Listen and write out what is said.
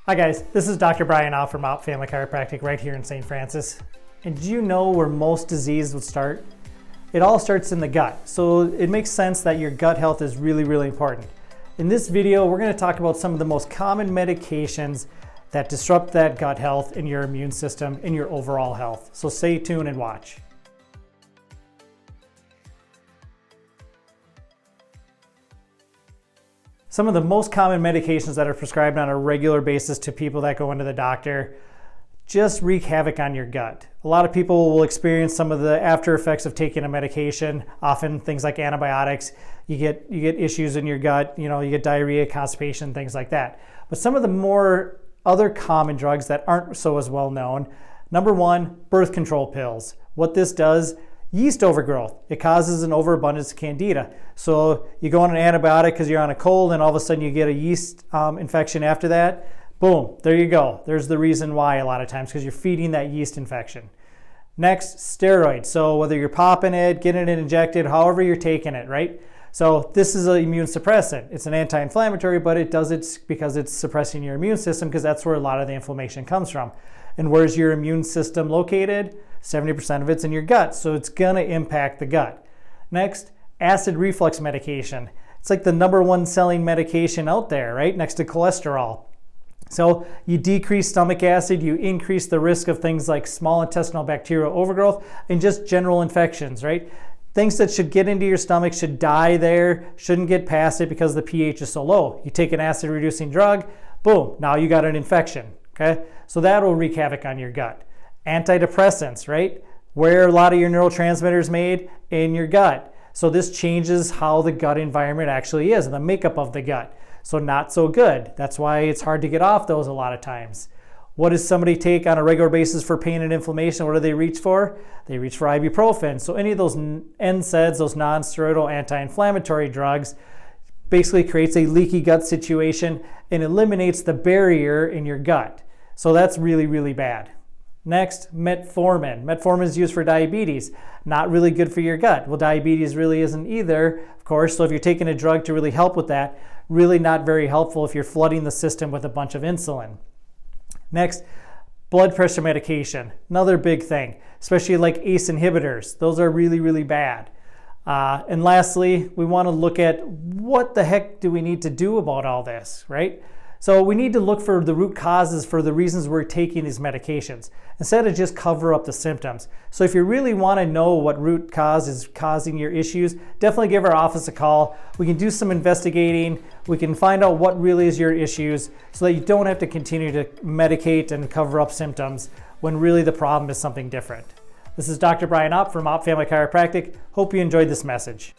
Hi guys, this is Dr. Brian Opp from Opp Family Chiropractic right here in St. Francis. And do you know where most disease would start? It all starts in the gut. So it makes sense that your gut health is really, really important. In this video, we're going to talk about some of the most common medications that disrupt that gut health in your immune system, in your overall health. So stay tuned and watch. Some of the most common medications that are prescribed on a regular basis to people that go into the doctor just wreak havoc on your gut. A lot of people will experience some of the after effects of taking a medication, often things like antibiotics. You get issues in your gut, you get diarrhea, constipation, things like that. But some of the more other common drugs that aren't so as well known, number one, birth control pills. What this does, yeast overgrowth. It causes an overabundance of candida. So you go on an antibiotic because you're on a cold and all of a sudden you get a yeast infection after that. Boom, there you go. There's the reason why a lot of times, because you're feeding that yeast infection. Next, steroids. So whether you're popping it, getting it injected, however you're taking it, right? So this is an immune suppressant. It's an anti-inflammatory, but it does it because it's suppressing your immune system, because that's where a lot of the inflammation comes from. And where's your immune system located? 70% of it's in your gut, so it's gonna impact the gut. Next, acid reflux medication. It's like the number one selling medication out there, right? Next to cholesterol. So you decrease stomach acid, you increase the risk of things like small intestinal bacterial overgrowth and just general infections, right? Things that should get into your stomach should die there, shouldn't get past it because the pH is so low. You take an acid reducing drug, boom, now you got an infection, okay? So that will wreak havoc on your gut. Antidepressants, right? Where a lot of your neurotransmitters made in your gut. So this changes how the gut environment actually is and the makeup of the gut. So not so good. That's why it's hard to get off those a lot of times. What does somebody take on a regular basis for pain and inflammation? What do they reach for? They reach for ibuprofen. So any of those NSAIDs, those non-steroidal anti-inflammatory drugs, basically creates a leaky gut situation and eliminates the barrier in your gut. So that's really, really bad. Next, metformin. Metformin is used for diabetes. Not really good for your gut. Well, diabetes really isn't either, of course. So if you're taking a drug to really help with that, really not very helpful if you're flooding the system with a bunch of insulin. Next, blood pressure medication. Another big thing, especially like ACE inhibitors. Those are really, really bad. And lastly, we want to look at what the heck do we need to do about all this, right? So we need to look for the root causes for the reasons we're taking these medications instead of just cover up the symptoms. So if you really want to know what root cause is causing your issues, definitely give our office a call. We can do some investigating. We can find out what really is your issues so that you don't have to continue to medicate and cover up symptoms when really the problem is something different. This is Dr. Brian Opp from Opp Family Chiropractic. Hope you enjoyed this message.